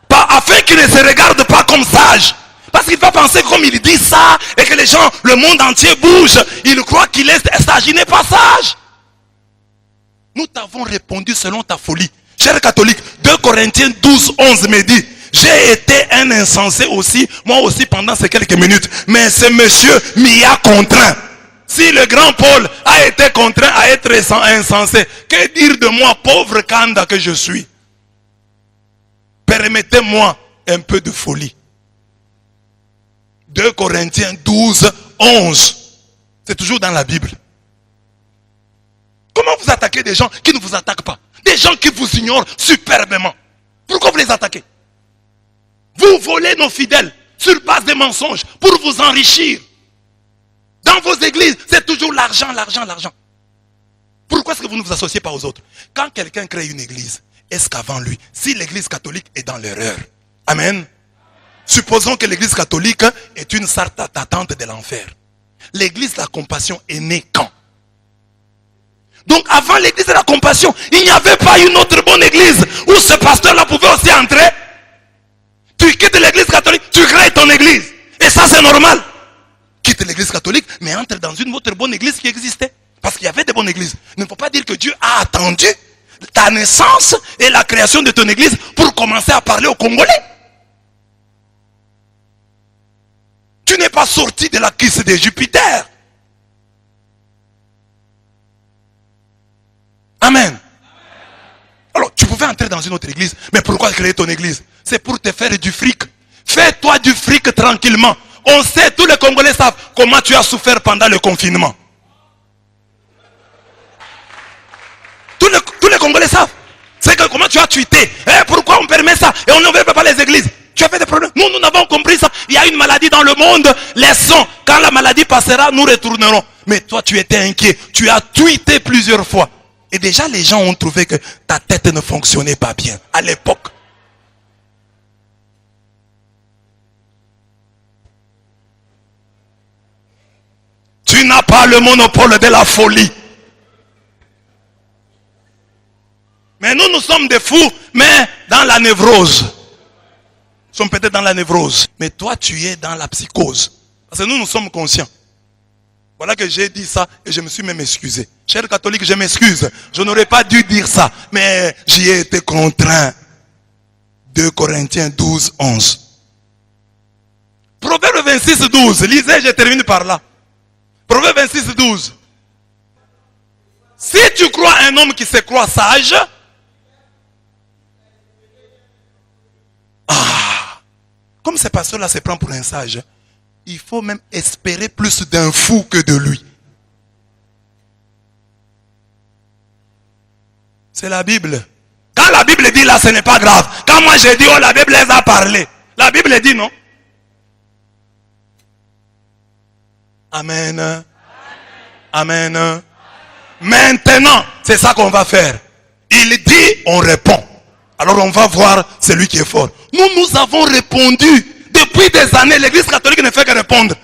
se regarde pas comme sage. Parce qu'il va penser comme il dit ça, et que les gens, le monde entier bouge. Il croit qu'il est sage, il n'est pas sage. Nous t'avons répondu selon ta folie. Cher catholique, 2 Corinthiens 12, 11 me dit, j'ai été un insensé aussi, moi aussi pendant ces quelques minutes. Mais ce monsieur m'y a contraint. Si le grand Paul a été contraint à être insensé, que dire de moi, pauvre Kanda que je suis? Permettez-moi un peu de folie. 2 Corinthiens 12, 11. C'est toujours dans la Bible. Comment vous attaquez des gens qui ne vous attaquent pas? Des gens qui vous ignorent superbement. Pourquoi vous les attaquez? Vous volez nos fidèles sur base des mensonges pour vous enrichir. Dans vos églises, c'est toujours l'argent, l'argent, l'argent. Pourquoi est-ce que vous ne vous associez pas aux autres? Quand quelqu'un crée une église, est-ce qu'avant lui, si l'église catholique est dans l'erreur, amen, supposons que l'église catholique est une sorte d'attente de l'enfer. L'église de la compassion est née quand? Donc avant l'église de la compassion, il n'y avait pas une autre bonne église où ce pasteur-là pouvait aussi entrer. Tu quittes l'église catholique, tu crées ton église. Et ça c'est normal. Quitte l'église catholique, mais entre dans une autre bonne église qui existait. Parce qu'il y avait des bonnes églises. Il ne faut pas dire que Dieu a attendu ta naissance et la création de ton église pour commencer à parler aux Congolais. Tu n'es pas sorti de la cuisse de Jupiter. Amen. Alors, tu pouvais entrer dans une autre église, mais pourquoi créer ton église? C'est pour te faire du fric. Fais-toi du fric tranquillement. On sait, tous les Congolais savent comment tu as souffert pendant le confinement. Tous les Congolais savent. C'est que comment tu as tweeté. Pourquoi on permet ça? Et on ne veut pas les églises. Tu as fait des problèmes. Nous n'avons compris ça. Il y a une maladie dans le monde. Laissons. Quand la maladie passera, nous retournerons. Mais toi, tu étais inquiet. Tu as tweeté plusieurs fois. Et déjà, les gens ont trouvé que ta tête ne fonctionnait pas bien à l'époque. Tu n'as pas le monopole de la folie. Mais nous sommes des fous, mais dans la névrose. Nous sommes peut-être dans la névrose. Mais toi, tu es dans la psychose. Parce que nous sommes conscients. Voilà que j'ai dit ça et je me suis même excusé. Cher catholique, je m'excuse. Je n'aurais pas dû dire ça. Mais j'y ai été contraint. 2 Corinthiens 12, 11. Proverbe 26, 12. Lisez, je termine par là. Proverbe 26, 12. Si tu crois un homme qui se croit sage, comme ce pasteur-là se prend pour un sage, il faut même espérer plus d'un fou que de lui. C'est la Bible. Quand la Bible dit là, ce n'est pas grave. Quand moi j'ai dit, oh, la Bible les a parlé. La Bible dit non. Amen. Amen. Amen. Maintenant, c'est ça qu'on va faire. Il dit, on répond. Alors on va voir celui qui est fort. Nous avons répondu. Depuis des années, l'église catholique ne fait que répondre.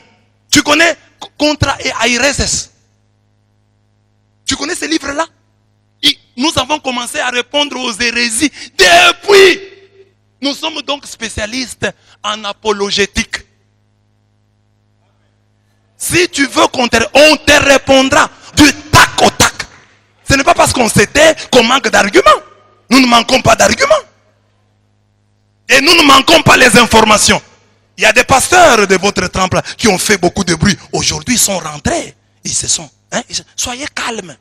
Tu connais Contra et Aireses? Tu connais ces livres-là? Nous avons commencé à répondre aux hérésies depuis. Nous sommes donc spécialistes en apologétique. Si tu veux on te répondra du tac au tac. Ce n'est pas parce qu'on s'était qu'on manque d'arguments. Nous ne manquons pas d'arguments. Et nous ne manquons pas les informations. Il y a des pasteurs de votre temple qui ont fait beaucoup de bruit. Aujourd'hui, ils sont rentrés. Ils se sont. Soyez calmes.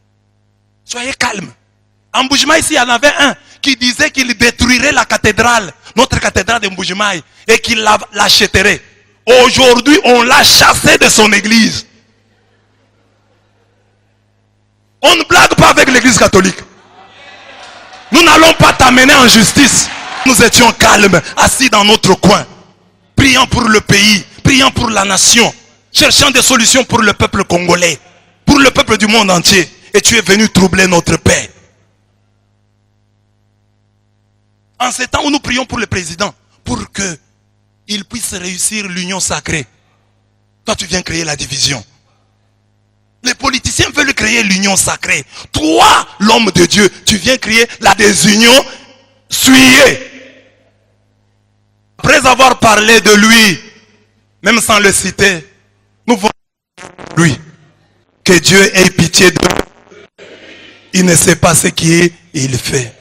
Soyez calmes. En Mbujimaï, ici, il y en avait un qui disait qu'il détruirait la cathédrale, notre cathédrale de Mbujimaï, et qu'il l'achèterait. Aujourd'hui, on l'a chassé de son église. On ne blague pas avec l'église catholique. Nous n'allons pas t'amener en justice. Nous étions calmes, assis dans notre coin, priant pour le pays, priant priant pour la nation, cherchant des solutions pour le peuple congolais, pour le peuple du monde entier. Et tu es venu troubler notre paix. En ces temps où nous prions pour le président, pour qu'il puisse réussir l'union sacrée, toi tu viens créer la division. Les politiciens veulent créer l'union sacrée. Toi, l'homme de Dieu, tu viens créer la désunion souillée. Après avoir parlé de lui, même sans le citer, nous voyons lui. Que Dieu ait pitié de lui. Il ne sait pas ce qu'il fait.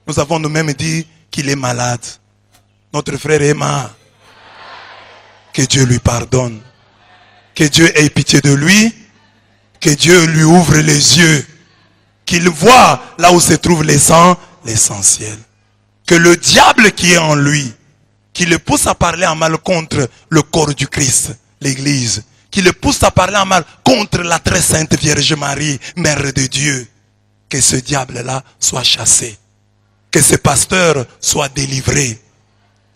Nous avons nous-mêmes dit qu'il est malade. Notre frère est malade. Que Dieu lui pardonne. Que Dieu ait pitié de lui. Que Dieu lui ouvre les yeux. Qu'il voit là où se trouve l'essentiel. Que le diable qui est en lui, qui le pousse à parler en mal contre le corps du Christ, l'Église, qui le pousse à parler en mal contre la très sainte Vierge Marie, Mère de Dieu, que ce diable-là soit chassé. Que ce pasteur soit délivré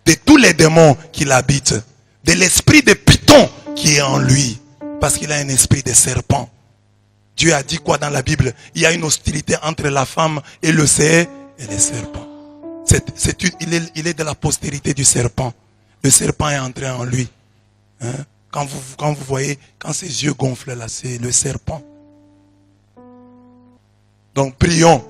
de tous les démons qui l'habitent, de l'esprit de Python qui est en lui, parce qu'il a un esprit de serpent. Dieu a dit quoi dans la Bible? Il y a une hostilité entre la femme et le serpent. Il est de la postérité du serpent. Le serpent est entré en lui. Hein? Quand vous voyez, quand ses yeux gonflent là, c'est le serpent. Donc prions.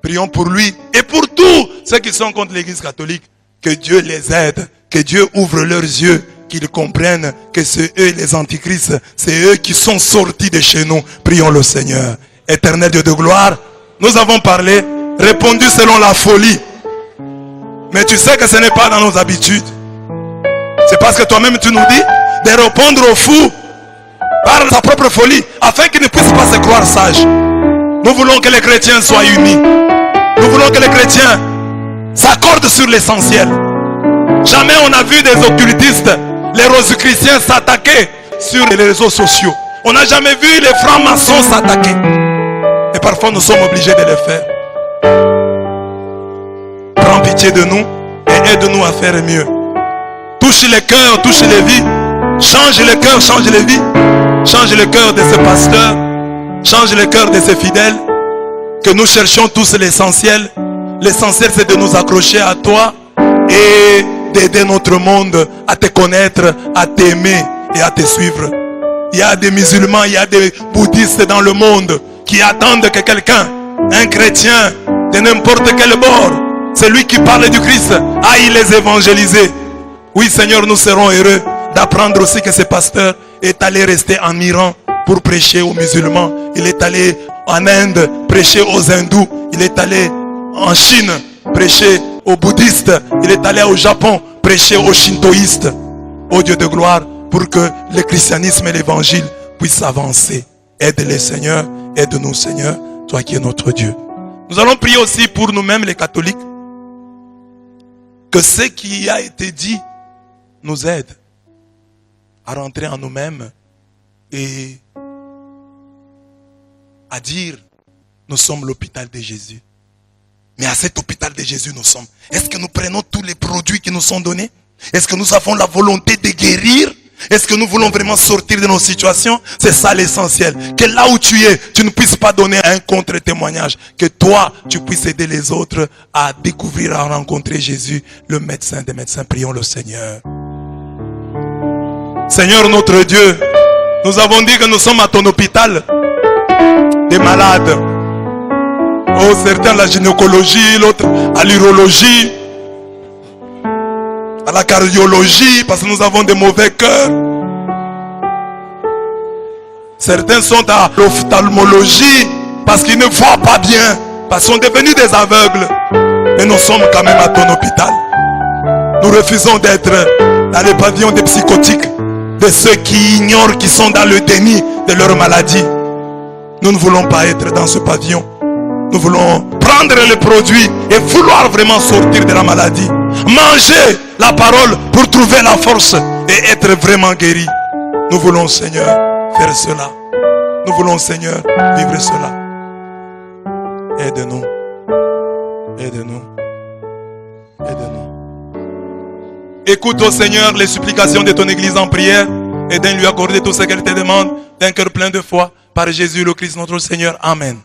Prions pour lui et pour tous ceux qui sont contre l'Église catholique. Que Dieu les aide. Que Dieu ouvre leurs yeux. Qu'ils comprennent que c'est eux les antichrists. C'est eux qui sont sortis de chez nous. Prions le Seigneur. Éternel Dieu de gloire. Nous avons parlé, répondu selon la folie. Mais tu sais que ce n'est pas dans nos habitudes. C'est parce que toi-même tu nous dis de répondre aux fous par sa propre folie, afin qu'ils ne puissent pas se croire sages. Nous voulons que les chrétiens soient unis. Nous voulons que les chrétiens s'accordent sur l'essentiel. Jamais on a vu des occultistes, les rosicruciens s'attaquer sur les réseaux sociaux. On n'a jamais vu les francs-maçons s'attaquer. Et parfois nous sommes obligés de le faire. Prends pitié de nous et aide-nous à faire mieux. Touche les cœurs, touche les vies. Change les cœurs, change les vies. Change le cœur de ce pasteur. Change le cœur de ces fidèles. Que nous cherchions tous l'essentiel. L'essentiel c'est de nous accrocher à toi et d'aider notre monde à te connaître, à t'aimer et à te suivre. Il y a des musulmans, il y a des bouddhistes dans le monde qui attendent que quelqu'un, un chrétien de n'importe quel bord, celui qui parle du Christ, aille les évangéliser. Oui Seigneur, nous serons heureux d'apprendre aussi que ce pasteur est allé rester en Iran pour prêcher aux musulmans. Il est allé en Inde prêcher aux hindous. Il est allé en Chine prêcher aux bouddhistes. Il est allé au Japon prêcher aux shintoïstes. Ô Dieu de gloire, pour que le christianisme et l'évangile puissent avancer. Aide-les Seigneur, aide-nous Seigneur, toi qui es notre Dieu. Nous allons prier aussi pour nous-mêmes les catholiques. Que ce qui a été dit nous aide à rentrer en nous-mêmes et à dire nous sommes l'hôpital de Jésus. Mais à cet hôpital de Jésus nous sommes. Est-ce que nous prenons tous les produits qui nous sont donnés? Est-ce que nous avons la volonté de guérir? Est-ce que nous voulons vraiment sortir de nos situations? C'est ça l'essentiel. Que là où tu es, tu ne puisses pas donner un contre-témoignage. Que toi, tu puisses aider les autres à découvrir, à rencontrer Jésus, le médecin des médecins. Prions le Seigneur. Seigneur notre Dieu, nous avons dit que nous sommes à ton hôpital des malades. Oh, certains à la gynécologie, l'autre à l'urologie, à la cardiologie, parce que nous avons des mauvais cœurs. Certains sont à l'ophtalmologie, parce qu'ils ne voient pas bien, parce qu'ils sont devenus des aveugles. Mais nous sommes quand même à ton hôpital. Nous refusons d'être dans les pavillons des psychotiques, de ceux qui ignorent, qui sont dans le déni de leur maladie. Nous ne voulons pas être dans ce pavillon. Nous voulons prendre les produits et vouloir vraiment sortir de la maladie. Manger la parole pour trouver la force et être vraiment guéri. Nous voulons, Seigneur, faire cela. Nous voulons, Seigneur, vivre cela. Aide-nous. Aide-nous. Aide-nous. Écoute au Seigneur les supplications de ton Église en prière et de lui accorder tout ce qu'elle te demande d'un cœur plein de foi. Par Jésus le Christ notre Seigneur. Amen.